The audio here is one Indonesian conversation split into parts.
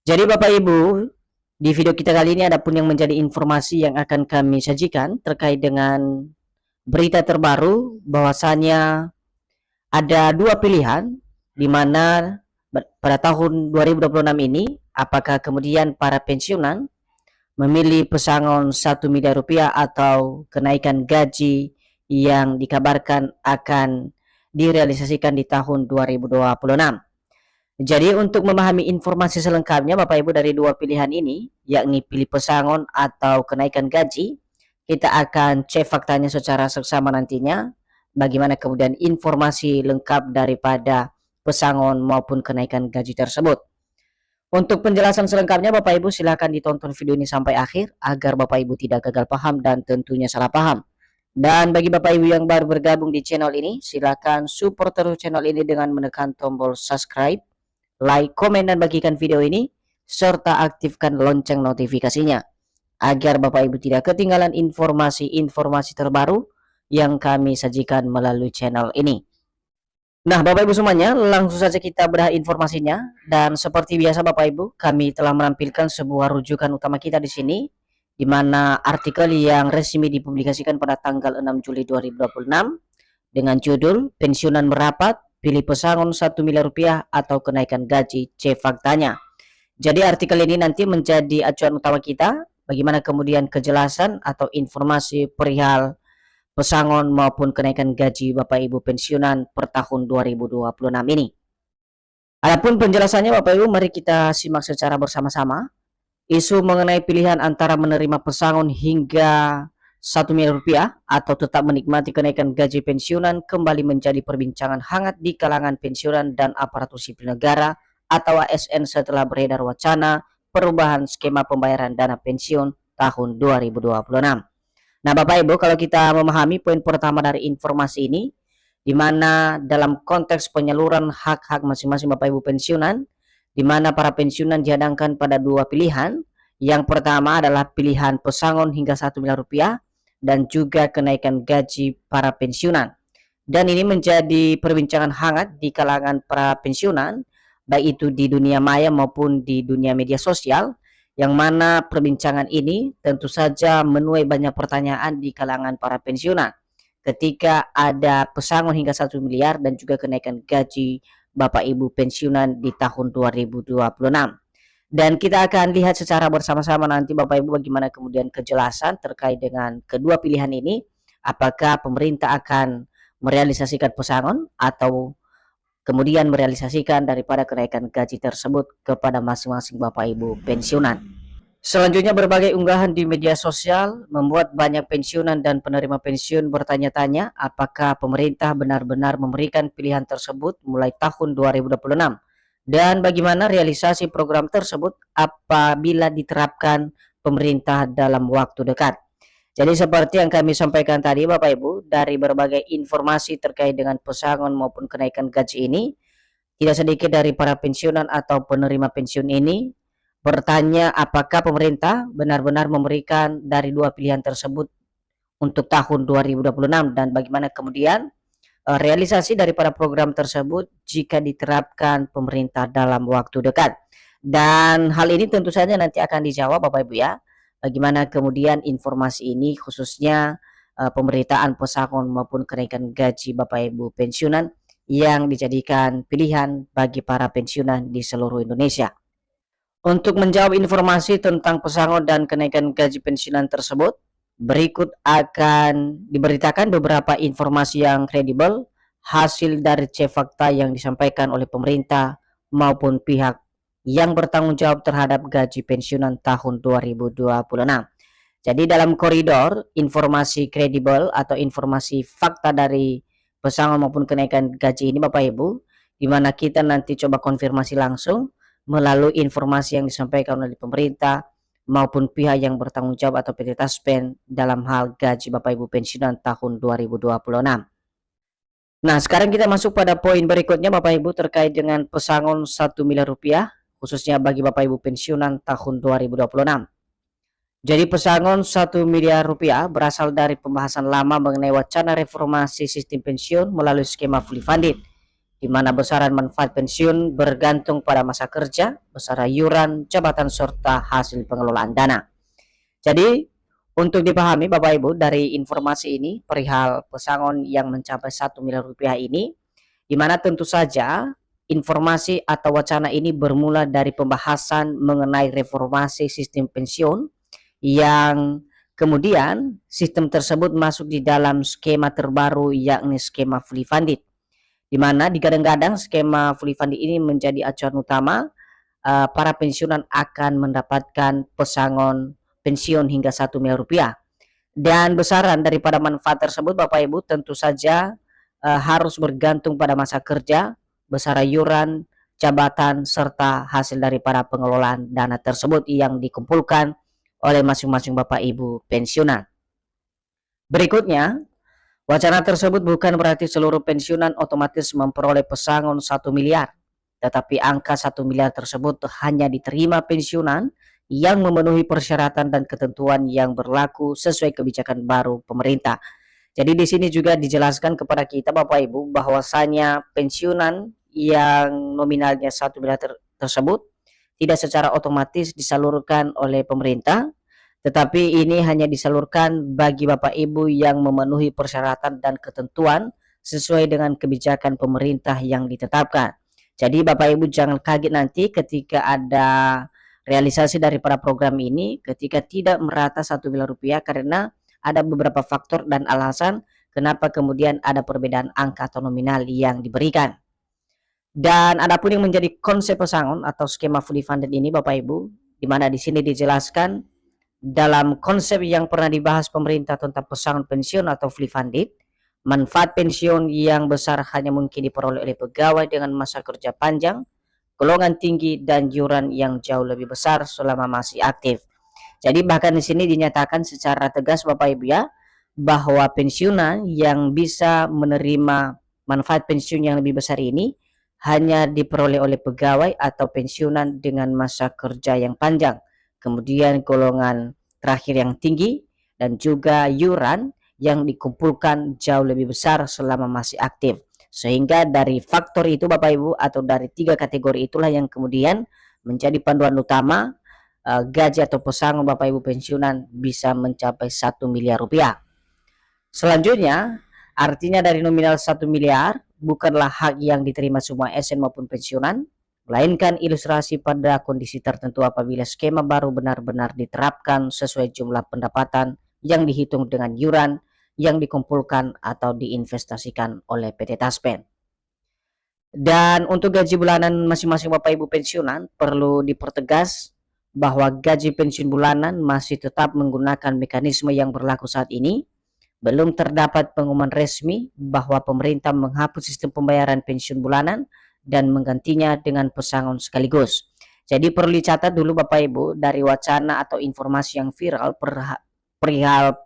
Jadi Bapak Ibu, di video kita kali ini ada pun yang menjadi informasi yang akan kami sajikan terkait dengan berita terbaru bahwasanya ada dua pilihan di mana pada tahun 2026 ini apakah kemudian para pensiunan memilih pesangon 1 miliar rupiah atau kenaikan gaji yang dikabarkan akan direalisasikan di tahun 2026. Jadi untuk memahami informasi selengkapnya Bapak Ibu dari dua pilihan ini, yakni pilih pesangon atau kenaikan gaji, kita akan cek faktanya secara seksama nantinya, bagaimana kemudian informasi lengkap daripada pesangon maupun kenaikan gaji tersebut. Untuk penjelasan selengkapnya Bapak Ibu silakan ditonton video ini sampai akhir agar Bapak Ibu tidak gagal paham dan tentunya salah paham. Dan bagi Bapak Ibu yang baru bergabung di channel ini, silakan support terus channel ini dengan menekan tombol subscribe, like, komen, dan bagikan video ini, serta aktifkan lonceng notifikasinya, agar Bapak Ibu tidak ketinggalan informasi-informasi terbaru yang kami sajikan melalui channel ini. Nah, Bapak Ibu semuanya, langsung saja kita bedah informasinya. Dan seperti biasa Bapak Ibu, kami telah menampilkan sebuah rujukan utama kita di sini, di mana artikel yang resmi dipublikasikan pada tanggal 6 Juli 2026 dengan judul Pensiunan Merapat, Pilih Pesangon 1 miliar rupiah atau Kenaikan Gaji, C Faktanya. Jadi artikel ini nanti menjadi acuan utama kita, bagaimana kemudian kejelasan atau informasi perihal pesangon maupun kenaikan gaji Bapak Ibu pensiunan per tahun 2026 ini. Adapun penjelasannya Bapak Ibu, mari kita simak secara bersama-sama. Isu mengenai pilihan antara menerima pesangon hingga 1 miliar rupiah atau tetap menikmati kenaikan gaji pensiunan kembali menjadi perbincangan hangat di kalangan pensiunan dan aparatur sipil negara atau ASN setelah beredar wacana perubahan skema pembayaran dana pensiun tahun 2026. Nah Bapak Ibu, kalau kita memahami poin pertama dari informasi ini, di mana dalam konteks penyaluran hak-hak masing-masing Bapak Ibu pensiunan, di mana para pensiunan dihadangkan pada dua pilihan. Yang pertama adalah pilihan pesangon hingga 1 miliar rupiah dan juga kenaikan gaji para pensiunan. Dan ini menjadi perbincangan hangat di kalangan para pensiunan, baik itu di dunia maya maupun di dunia media sosial, yang mana perbincangan ini tentu saja menuai banyak pertanyaan di kalangan para pensiunan ketika ada pesangon hingga 1 miliar dan juga kenaikan gaji Bapak Ibu pensiunan di tahun 2026. Dan kita akan lihat secara bersama-sama nanti Bapak Ibu bagaimana kemudian kejelasan terkait dengan kedua pilihan ini, apakah pemerintah akan merealisasikan pesangon atau kemudian merealisasikan daripada kenaikan gaji tersebut kepada masing-masing Bapak Ibu pensiunan. Selanjutnya berbagai unggahan di media sosial membuat banyak pensiunan dan penerima pensiun bertanya-tanya apakah pemerintah benar-benar memberikan pilihan tersebut mulai tahun 2026 dan bagaimana realisasi program tersebut apabila diterapkan pemerintah dalam waktu dekat. Jadi seperti yang kami sampaikan tadi Bapak Ibu, dari berbagai informasi terkait dengan pesangon maupun kenaikan gaji ini, tidak sedikit dari para pensiunan atau penerima pensiun ini bertanya apakah pemerintah benar-benar memberikan dari dua pilihan tersebut untuk tahun 2026 dan bagaimana kemudian realisasi daripada program tersebut jika diterapkan pemerintah dalam waktu dekat. Dan hal ini tentu saja nanti akan dijawab Bapak Ibu ya, bagaimana kemudian informasi ini khususnya pemberitaan pesangon maupun kenaikan gaji Bapak Ibu pensiunan yang dijadikan pilihan bagi para pensiunan di seluruh Indonesia. Untuk menjawab informasi tentang pesangon dan kenaikan gaji pensiunan tersebut, berikut akan diberitakan beberapa informasi yang kredibel hasil dari cek fakta yang disampaikan oleh pemerintah maupun pihak yang bertanggung jawab terhadap gaji pensiunan tahun 2026. Jadi dalam koridor informasi kredibel atau informasi fakta dari pesangon maupun kenaikan gaji ini Bapak Ibu, di mana kita nanti coba konfirmasi langsung melalui informasi yang disampaikan oleh pemerintah maupun pihak yang bertanggung jawab atau PT Taspen dalam hal gaji Bapak Ibu pensiunan tahun 2026. Nah, sekarang kita masuk pada poin berikutnya Bapak Ibu terkait dengan pesangon 1 miliar rupiah khususnya bagi Bapak Ibu pensiunan tahun 2026. Jadi pesangon 1 miliar rupiah berasal dari pembahasan lama mengenai wacana reformasi sistem pensiun melalui skema fully funded, di mana besaran manfaat pensiun bergantung pada masa kerja, besaran iuran, jabatan, serta hasil pengelolaan dana. Jadi, untuk dipahami Bapak Ibu dari informasi ini perihal pesangon yang mencapai 1 miliar rupiah ini, di mana tentu saja informasi atau wacana ini bermula dari pembahasan mengenai reformasi sistem pensiun yang kemudian sistem tersebut masuk di dalam skema terbaru yakni skema fully funded, di mana digadang-gadang skema fully funded ini menjadi acuan utama para pensiunan akan mendapatkan pesangon pensiun hingga 1 miliar rupiah. Dan besaran daripada manfaat tersebut Bapak Ibu tentu saja harus bergantung pada masa kerja, besaran iuran, jabatan, serta hasil daripada pengelolaan dana tersebut yang dikumpulkan oleh masing-masing Bapak Ibu pensiunan. Berikutnya, wacana tersebut bukan berarti seluruh pensiunan otomatis memperoleh pesangon 1 miliar, tetapi angka 1 miliar tersebut hanya diterima pensiunan yang memenuhi persyaratan dan ketentuan yang berlaku sesuai kebijakan baru pemerintah. Jadi di sini juga dijelaskan kepada kita Bapak Ibu bahwasanya pensiunan yang nominalnya 1 miliar tersebut tidak secara otomatis disalurkan oleh pemerintah, tetapi ini hanya disalurkan bagi Bapak Ibu yang memenuhi persyaratan dan ketentuan sesuai dengan kebijakan pemerintah yang ditetapkan. Jadi Bapak Ibu jangan kaget nanti ketika ada realisasi daripada program ini ketika tidak merata 1 miliar rupiah, karena ada beberapa faktor dan alasan kenapa kemudian ada perbedaan angka atau nominal yang diberikan. Dan adapun yang menjadi konsep pesangon atau skema fully funded ini Bapak Ibu, di mana di sini dijelaskan dalam konsep yang pernah dibahas pemerintah tentang pesangon pensiun atau fully funded, manfaat pensiun yang besar hanya mungkin diperoleh oleh pegawai dengan masa kerja panjang, golongan tinggi, dan iuran yang jauh lebih besar selama masih aktif. Jadi bahkan di sini dinyatakan secara tegas Bapak Ibu ya, bahwa pensiunan yang bisa menerima manfaat pensiun yang lebih besar ini hanya diperoleh oleh pegawai atau pensiunan dengan masa kerja yang panjang, kemudian golongan terakhir yang tinggi, dan juga iuran yang dikumpulkan jauh lebih besar selama masih aktif. Sehingga dari faktor itu Bapak Ibu atau dari 3 kategori itulah yang kemudian menjadi panduan utama gaji atau pesangon Bapak Ibu pensiunan bisa mencapai 1 miliar rupiah. Selanjutnya, artinya dari nominal 1 miliar bukanlah hak yang diterima semua ASN maupun pensiunan, melainkan ilustrasi pada kondisi tertentu apabila skema baru benar-benar diterapkan sesuai jumlah pendapatan yang dihitung dengan iuran yang dikumpulkan atau diinvestasikan oleh PT Taspen. Dan untuk gaji bulanan masing-masing Bapak Ibu pensiunan perlu dipertegas bahwa gaji pensiun bulanan masih tetap menggunakan mekanisme yang berlaku saat ini. Belum terdapat pengumuman resmi bahwa pemerintah menghapus sistem pembayaran pensiun bulanan dan menggantinya dengan pesangon sekaligus. Jadi perlu dicatat dulu Bapak Ibu dari wacana atau informasi yang viral perihal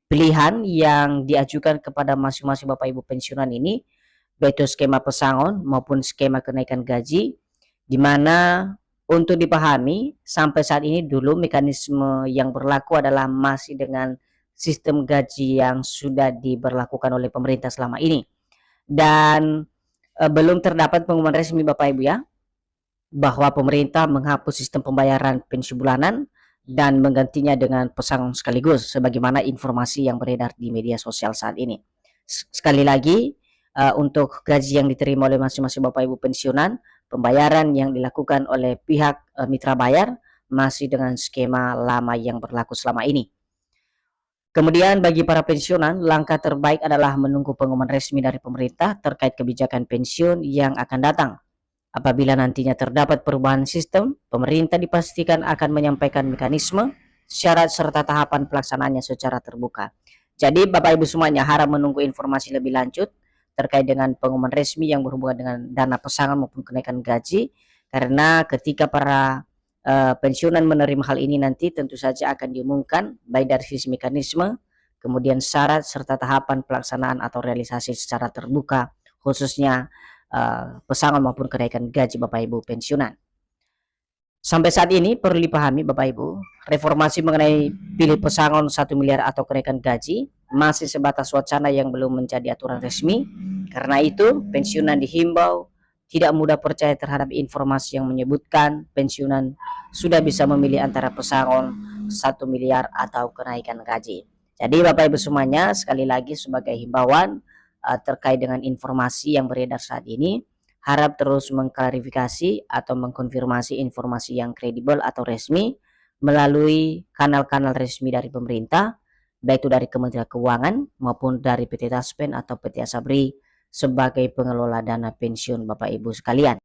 pilihan yang diajukan kepada masing-masing Bapak Ibu pensiunan ini, baik itu skema pesangon maupun skema kenaikan gaji, di mana untuk dipahami sampai saat ini dulu mekanisme yang berlaku adalah masih dengan sistem gaji yang sudah diberlakukan oleh pemerintah selama ini, dan belum terdapat pengumuman resmi Bapak Ibu ya bahwa pemerintah menghapus sistem pembayaran pensiun bulanan dan menggantinya dengan pesangon sekaligus sebagaimana informasi yang beredar di media sosial saat ini. Sekali lagi, untuk gaji yang diterima oleh masing-masing Bapak Ibu pensiunan, pembayaran yang dilakukan oleh pihak mitra bayar masih dengan skema lama yang berlaku selama ini. Kemudian bagi para pensiunan, langkah terbaik adalah menunggu pengumuman resmi dari pemerintah terkait kebijakan pensiun yang akan datang. Apabila nantinya terdapat perubahan sistem, pemerintah dipastikan akan menyampaikan mekanisme, syarat, serta tahapan pelaksanaannya secara terbuka. Jadi Bapak Ibu semuanya harap menunggu informasi lebih lanjut terkait dengan pengumuman resmi yang berhubungan dengan dana pesangon maupun kenaikan gaji, karena ketika para pensiunan menerima hal ini nanti tentu saja akan diumumkan baik dari sisi mekanisme, kemudian syarat, serta tahapan pelaksanaan atau realisasi secara terbuka, khususnya pesangon maupun kenaikan gaji Bapak Ibu pensiunan. Sampai saat ini perlu dipahami Bapak Ibu, reformasi mengenai pilih pesangon 1 miliar atau kenaikan gaji masih sebatas wacana yang belum menjadi aturan resmi. Karena itu, pensiunan dihimbau tidak mudah percaya terhadap informasi yang menyebutkan pensiunan sudah bisa memilih antara pesangon 1 miliar atau kenaikan gaji. Jadi Bapak Ibu semuanya, sekali lagi sebagai himbauan terkait dengan informasi yang beredar saat ini, harap terus mengklarifikasi atau mengkonfirmasi informasi yang kredibel atau resmi melalui kanal-kanal resmi dari pemerintah, baik itu dari Kementerian Keuangan maupun dari PT Taspen atau PT Asabri sebagai pengelola dana pensiun Bapak Ibu sekalian.